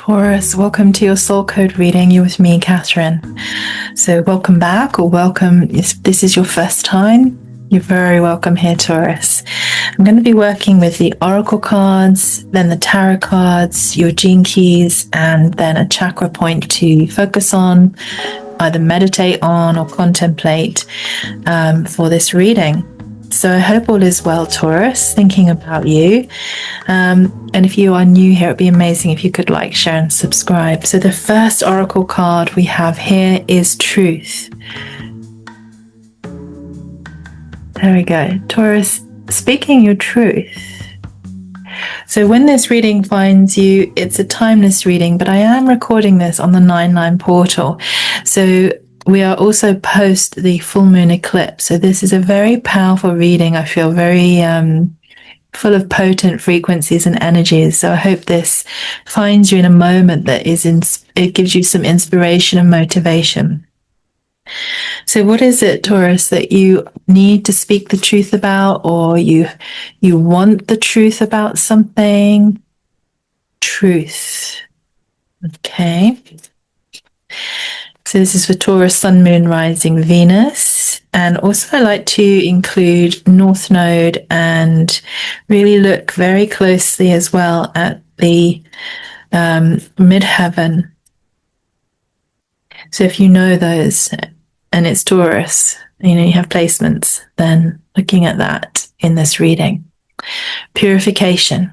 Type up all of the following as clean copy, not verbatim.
Taurus, welcome to your soul code reading. You're with me, Catherine. So welcome back, or welcome if this is your first time. You're very welcome here, Taurus. I'm going to be working with the oracle cards, then the tarot cards, your gene keys, and then a chakra point to focus on, either meditate on or contemplate for this reading. So I hope all is well, Taurus, thinking about you. And if you are new here, it'd be amazing if you could like, share, and subscribe. So the first oracle card we have here is Truth. There we go. Taurus, speaking your truth. So when this reading finds you, it's a timeless reading, but I am recording this on the 9/9 portal. So we are also post the full moon eclipse. So this is a very powerful reading. I feel very full of potent frequencies and energies. So I hope this finds you in a moment that it gives you some inspiration and motivation. So what is it, Taurus, that you need to speak the truth about, or you want the truth about something? Truth. Okay. So this is for Taurus, Sun, Moon, Rising, Venus. And also I like to include North Node and really look very closely as well at the midheaven. So if you know those and it's Taurus, you have placements, then looking at that in this reading. Purification.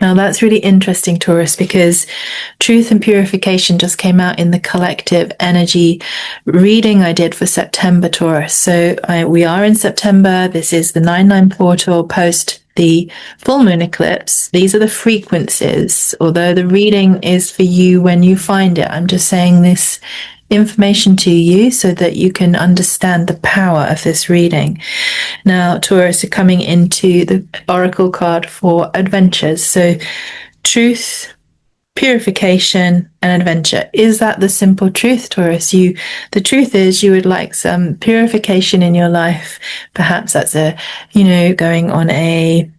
Now that's really interesting, Taurus, because truth and purification just came out in the collective energy reading I did for September, Taurus. So we are in September. This is the 9/9 portal post the full moon eclipse. These are the frequencies, although the reading is for you when you find it. I'm just saying this information to you so that you can understand the power of this reading. Now, Taurus, are coming into the oracle card for adventures. So truth, purification, and adventure. Is that the simple truth, Taurus? The truth is you would like some purification in your life. Perhaps that's going on a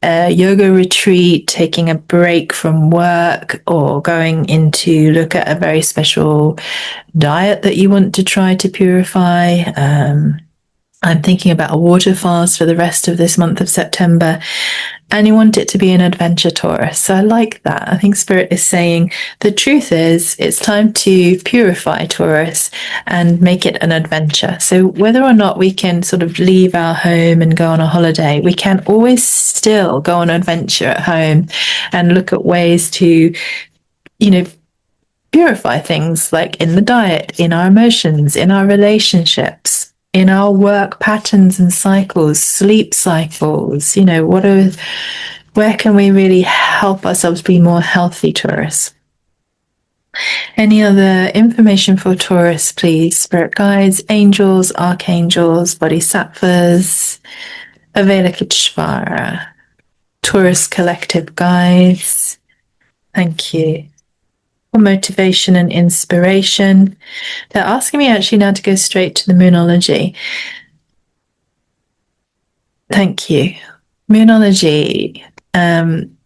yoga retreat, taking a break from work, or going into look at a very special diet that you want to try to purify. I'm thinking about a water fast for the rest of this month of September, and you want it to be an adventure, Taurus. So I like that. I think Spirit is saying the truth is it's time to purify, Taurus, and make it an adventure. So whether or not we can sort of leave our home and go on a holiday, we can always still go on an adventure at home and look at ways to, purify things like in the diet, in our emotions, in our relationships, in our work patterns and cycles, sleep cycles. Where can we really help ourselves be more healthy, Taurus? Any other information for Taurus, please? Spirit guides, angels, archangels, bodhisattvas, Avalokiteshvara, Taurus collective guides. Thank you. For motivation and inspiration. They're asking me actually now to go straight to the Moonology. Thank you. Moonology.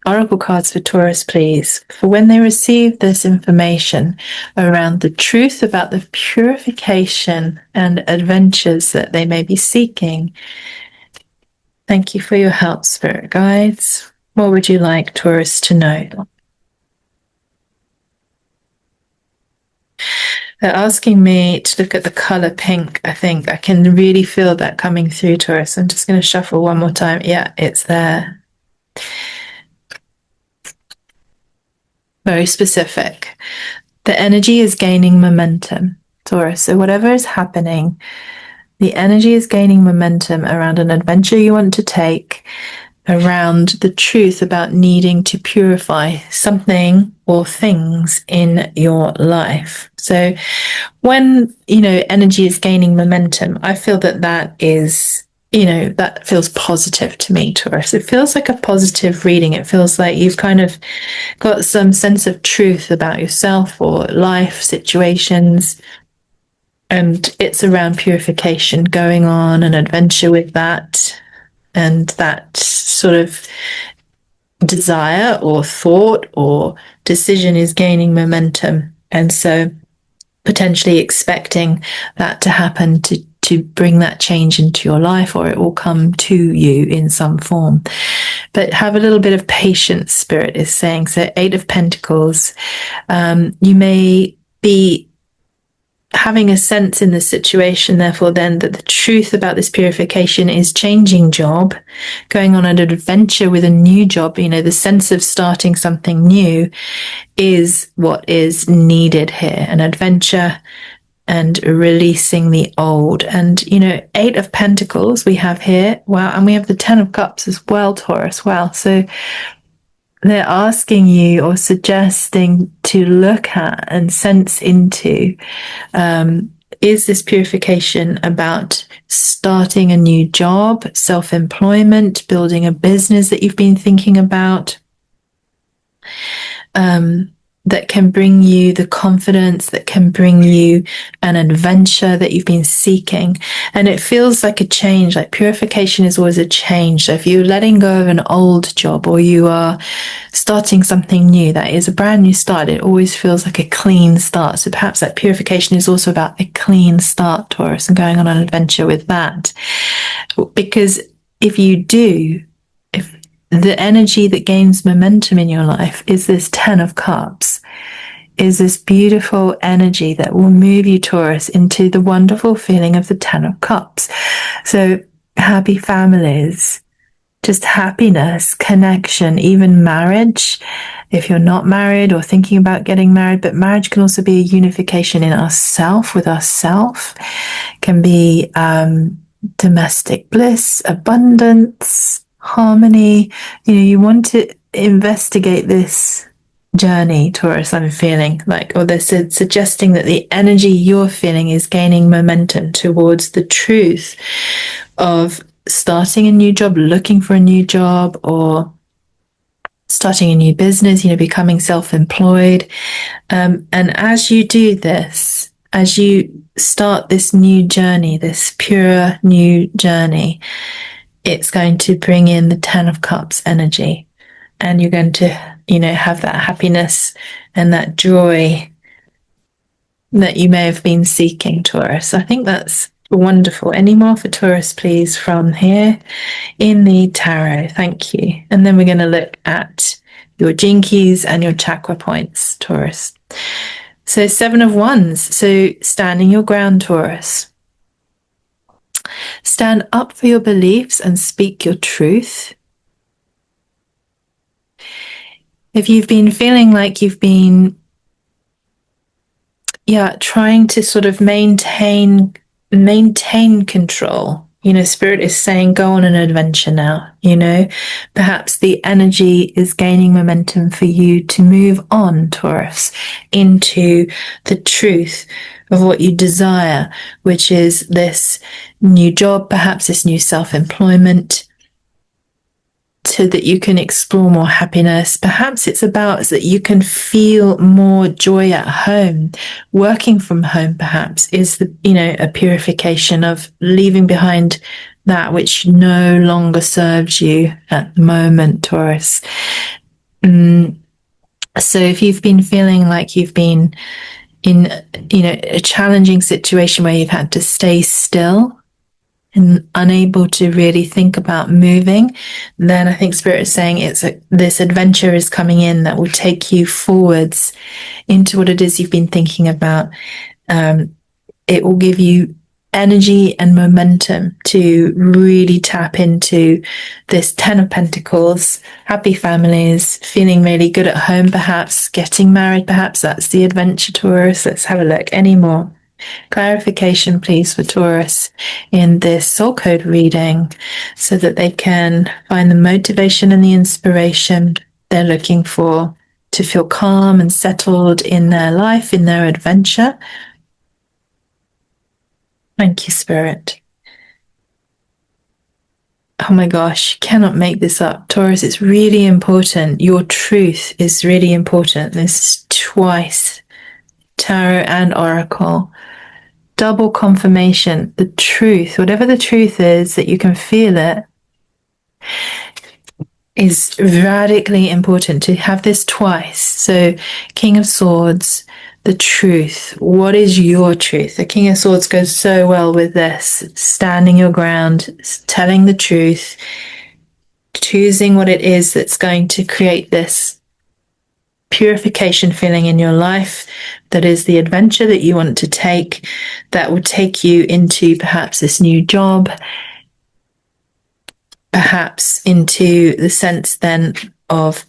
Oracle cards for Taurus, please. For when they receive this information around the truth about the purification and adventures that they may be seeking. Thank you for your help, Spirit guides. What would you like Taurus to know? They're asking me to look at the color pink. I think I can really feel that coming through, Taurus. I'm just going to shuffle one more time. Yeah, it's there. Very specific. The energy is gaining momentum, Taurus. So whatever is happening, the energy is gaining momentum around an adventure you want to take, around the truth about needing to purify something or things in your life. So when, energy is gaining momentum, I feel that is, that feels positive to me, Taurus. It feels like a positive reading. It feels like you've kind of got some sense of truth about yourself or life situations. And it's around purification, going on an adventure with that. And that sort of desire or thought or decision is gaining momentum. And so potentially expecting that to happen to bring that change into your life, or it will come to you in some form. But have a little bit of patience, Spirit is saying. So 8 of Pentacles, you may be having a sense in the situation, therefore, then that the truth about this purification is changing job, going on an adventure with a new job, the sense of starting something new is what is needed here, an adventure and releasing the old. And, 8 of Pentacles we have here. Wow. And we have the 10 of Cups as well, Taurus. Wow. So they're asking you or suggesting to look at and sense into, is this purification about starting a new job, self-employment, building a business that you've been thinking about, that can bring you the confidence, that can bring you an adventure that you've been seeking. And it feels like a change, like purification is always a change. So if you're letting go of an old job or you are starting something new, that is a brand new start, it always feels like a clean start. So perhaps that purification is also about a clean start, Taurus, and going on an adventure with that. Because if you do, the energy that gains momentum in your life is this 10 of Cups, is this beautiful energy that will move you, Taurus, into the wonderful feeling of the 10 of Cups. So happy families, just happiness, connection, even marriage, if you're not married or thinking about getting married. But marriage can also be a unification in ourself, with ourself, can be domestic bliss, abundance, harmony. You want to investigate this journey, Taurus. I'm feeling like, or they're suggesting that the energy you're feeling is gaining momentum towards the truth of starting a new job, looking for a new job, or starting a new business, becoming self-employed. And as you do this, as you start this new journey, this pure new journey, it's going to bring in the 10 of Cups energy, and you're going to, have that happiness and that joy that you may have been seeking, Taurus. I think that's wonderful. Any more for Taurus, please, from here in the tarot? Thank you. And then we're going to look at your gene keys and your chakra points, Taurus. So 7 of Wands. So standing your ground, Taurus. Stand up for your beliefs and speak your truth. If you've been feeling like you've been, trying to sort of maintain control, Spirit is saying, go on an adventure now, perhaps the energy is gaining momentum for you to move on, Taurus, into the truth of what you desire, which is this new job, perhaps this new self-employment, so that you can explore more happiness. Perhaps it's about that you can feel more joy at home. Working from home, perhaps, is a purification of leaving behind that which no longer serves you at the moment, Taurus. So if you've been feeling like you've been in, a challenging situation where you've had to stay still and unable to really think about moving, then I think Spirit is saying this adventure is coming in that will take you forwards into what it is you've been thinking about. It will give you energy and momentum to really tap into this 10 of Pentacles, happy families, feeling really good at home, perhaps getting married, perhaps that's the adventure, Taurus. Let's have a look. Any more clarification, please, for Taurus in this soul code reading, so that they can find the motivation and the inspiration they're looking for to feel calm and settled in their life, in their adventure. Thank you, Spirit. Oh my gosh, cannot make this up. Taurus, it's really important. Your truth is really important. This twice, tarot and oracle. Double confirmation, the truth, whatever the truth is, that you can feel it. is radically important to have this twice. So, King of Swords, the truth. What is your truth? The King of Swords goes so well with this. Standing your ground, telling the truth, choosing what it is that's going to create this purification feeling in your life, that is the adventure that you want to take, that will take you into perhaps this new job, perhaps into the sense then of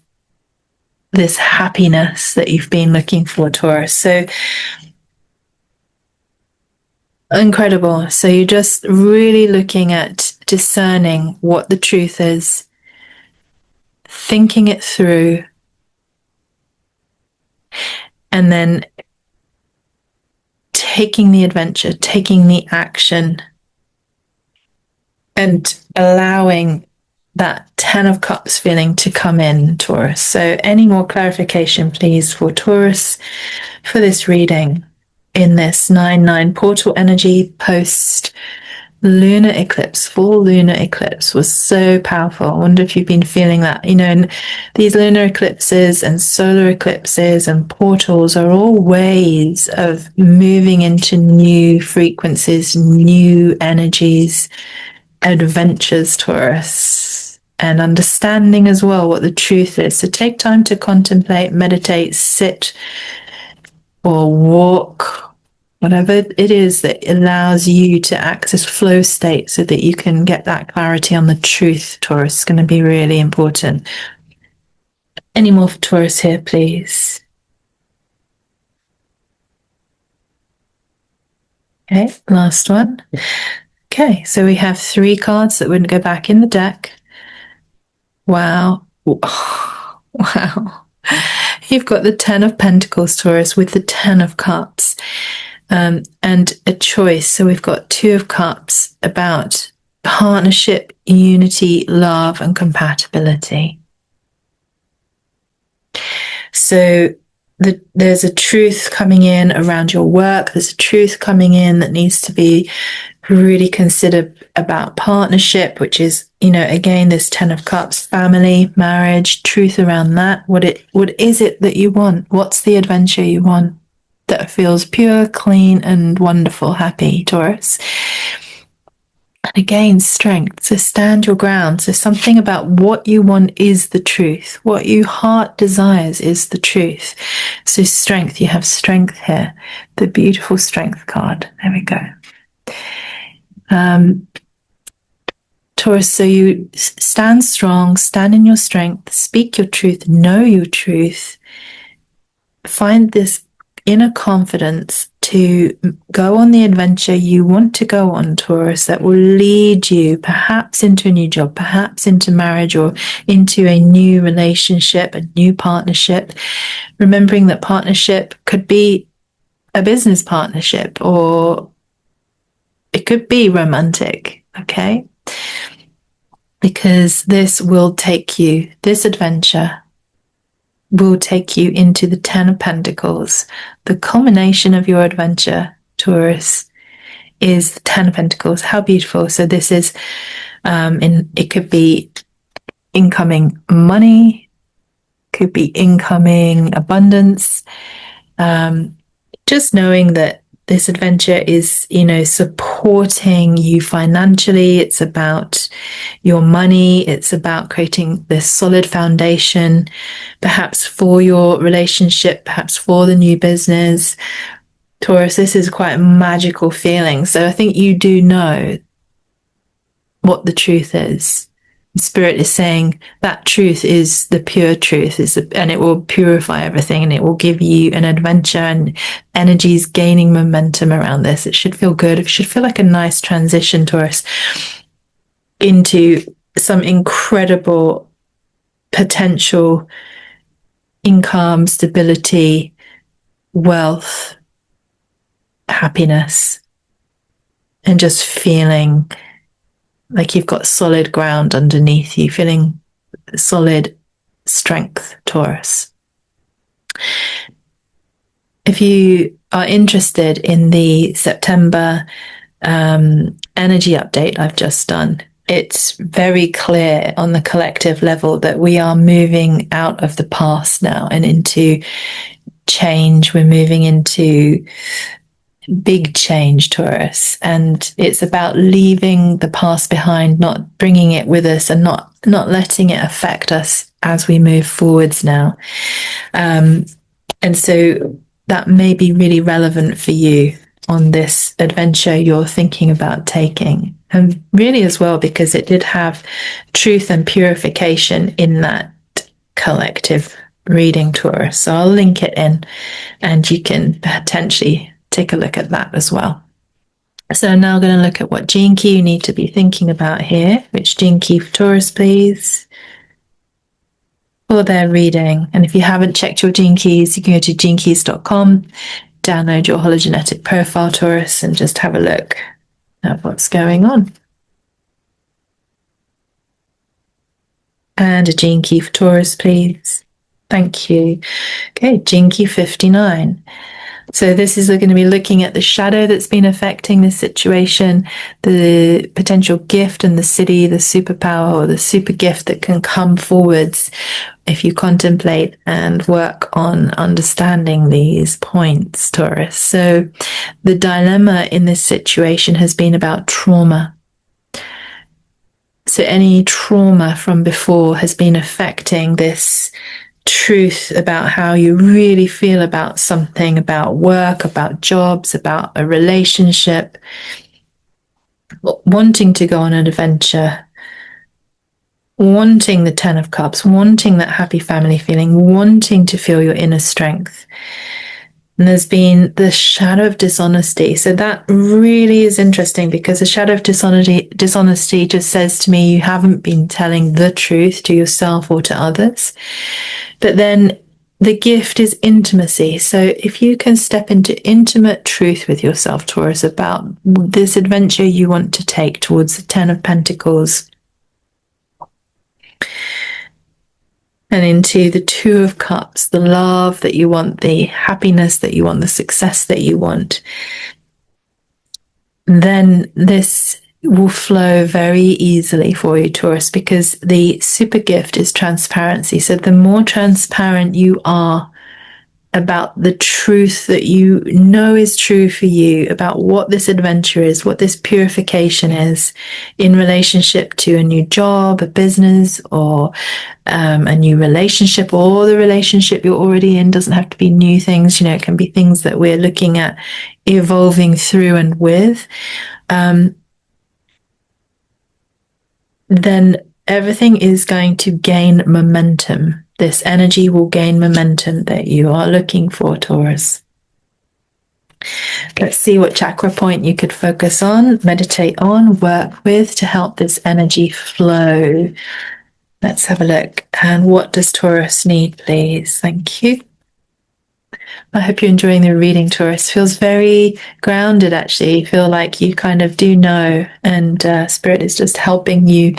this happiness that you've been looking for, Taurus. So incredible. So you're just really looking at discerning what the truth is, thinking it through, and then taking the adventure, taking the action, and allowing that 10 of Cups feeling to come in, Taurus. So any more clarification, please, for Taurus for this reading in this 9-9 portal energy post lunar eclipse. Full lunar eclipse was so powerful. I wonder if you've been feeling that. You know, and these lunar eclipses and solar eclipses and portals are all ways of moving into new frequencies, new energies, adventures, Taurus, and understanding as well what the truth is. So take time to contemplate, meditate, sit or walk, whatever it is that allows you to access flow state so that you can get that clarity on the truth, Taurus. It's going to be really important. Any more for Taurus here, please? Okay, last one. Okay, so we have 3 cards that wouldn't go back in the deck. Wow. Wow. You've got the 10 of Pentacles, Taurus, with the 10 of Cups, and a choice. So we've got 2 of Cups about partnership, unity, love, and compatibility. So there's a truth coming in around your work. There's a truth coming in that needs to be really considered about partnership, which is, you know, again, this 10 of Cups, family, marriage, truth around that. What is it that you want? What's the adventure you want that feels pure, clean, and wonderful, happy, Taurus? And again, strength. So stand your ground. So something about what you want is the truth. What your heart desires is the truth. So strength, you have strength here. The beautiful strength card. There we go. Taurus, so you stand strong, stand in your strength, speak your truth, know your truth, find this inner confidence to go on the adventure you want to go on, Taurus, that will lead you perhaps into a new job, perhaps into marriage or into a new relationship, a new partnership. Remembering that partnership could be a business partnership or it could be romantic, okay? Because this adventure will take you into the 10 of Pentacles. The culmination of your adventure, Taurus, is the 10 of Pentacles. How beautiful. So this is, it could be incoming money, could be incoming abundance. Just knowing that this adventure is, you know, supporting you financially. It's about your money. It's about creating this solid foundation, perhaps for your relationship, perhaps for the new business. Taurus, this is quite a magical feeling. So I think you do know what the truth is. Spirit is saying that truth is the pure truth, and it will purify everything, and it will give you an adventure, and energies gaining momentum around this. It should feel good. It should feel like a nice transition, Taurus, into some incredible potential income, stability, wealth, happiness, and just feeling like you've got solid ground underneath you, feeling solid strength, Taurus. If you are interested in the September energy update I've just done, it's very clear on the collective level that we are moving out of the past now and into change. We're moving into big change, Taurus, and it's about leaving the past behind, not bringing it with us, and not letting it affect us as we move forwards now. And so that may be really relevant for you on this adventure you're thinking about taking. And really as well, because it did have truth and purification in that collective reading, Taurus. So I'll link it in and you can potentially take a look at that as well. So I'm now going to look at what gene key you need to be thinking about here. Which gene key for Taurus, please? For their reading. And if you haven't checked your gene keys, you can go to genekeys.com, download your hologenetic profile, Taurus, and just have a look at what's going on. And a gene key for Taurus, please. Thank you. Okay, gene key 59. So this is going to be looking at the shadow that's been affecting this situation, the potential gift and the city, the superpower or the super gift that can come forwards if you contemplate and work on understanding these points, Taurus. So the dilemma in this situation has been about trauma. So any trauma from before has been affecting this truth about how you really feel about something, about work, about jobs, about a relationship, wanting to go on an adventure, wanting the 10 of Cups, wanting that happy family feeling, wanting to feel your inner strength. And there's been the shadow of dishonesty. So that really is interesting because the shadow of dishonesty just says to me, you haven't been telling the truth to yourself or to others. But then the gift is intimacy. So if you can step into intimate truth with yourself, Taurus, about this adventure you want to take towards the 10 of Pentacles, and into the 2 of Cups, the love that you want, the happiness that you want, the success that you want, then this will flow very easily for you, Taurus, because the super gift is transparency. So the more transparent you are about the truth that you know is true for you, about what this adventure is, what this purification is in relationship to a new job, a business, or a new relationship, or the relationship you're already in. Doesn't have to be new things, it can be things that we're looking at evolving through and with. Then everything is going to gain momentum. This energy will gain momentum that you are looking for, Taurus. Let's see what chakra point you could focus on, meditate on, work with to help this energy flow. Let's have a look. And what does Taurus need, please? Thank you. I hope you're enjoying the reading, Taurus. Feels very grounded, actually. You feel like you kind of do know, and Spirit is just helping you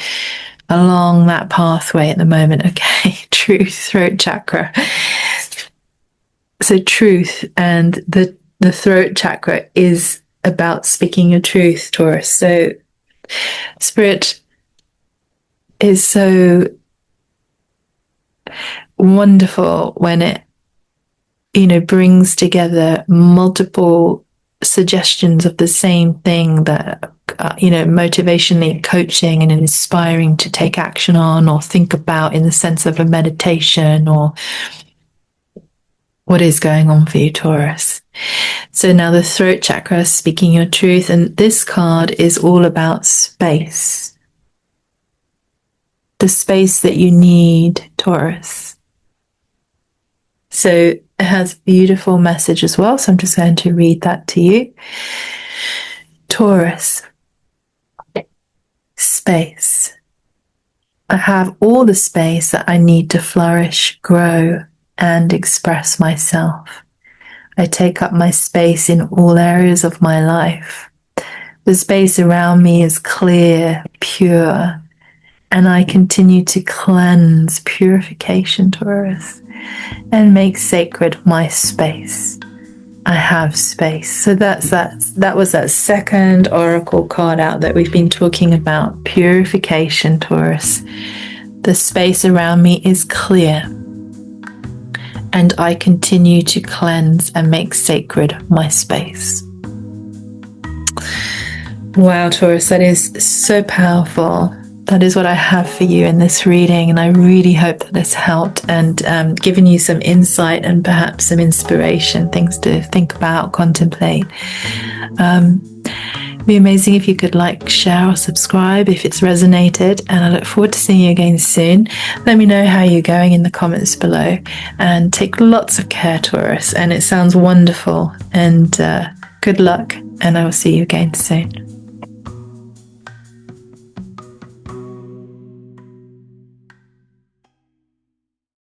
along that pathway at the moment. Okay, truth, throat chakra. So truth and the throat chakra is about speaking your truth, Taurus. So Spirit is so wonderful when it brings together multiple suggestions of the same thing that motivationally coaching and inspiring to take action on or think about in the sense of a meditation or what is going on for you, Taurus. So now the throat chakra, speaking your truth, and this card is all about space. The space that you need, Taurus. So it has a beautiful message as well, so I'm just going to read that to you. Taurus, space. I have all the space that I need to flourish, grow, and express myself. I take up my space in all areas of my life. The space around me is clear, pure, and I continue to cleanse, purification, Taurus, and make sacred my space. I have space. So that was that second oracle card out that we've been talking about. Purification, Taurus. The space around me is clear, and I continue to cleanse and make sacred my space. Wow, Taurus, that is so powerful. That is what I have for you in this reading, and I really hope that this helped and given you some insight and perhaps some inspiration, things to think about, contemplate. It'd be amazing if you could like, share, or subscribe if it's resonated, and I look forward to seeing you again soon. Let me know how you're going in the comments below, and take lots of care, Taurus, and it sounds wonderful, and good luck, and I will see you again soon.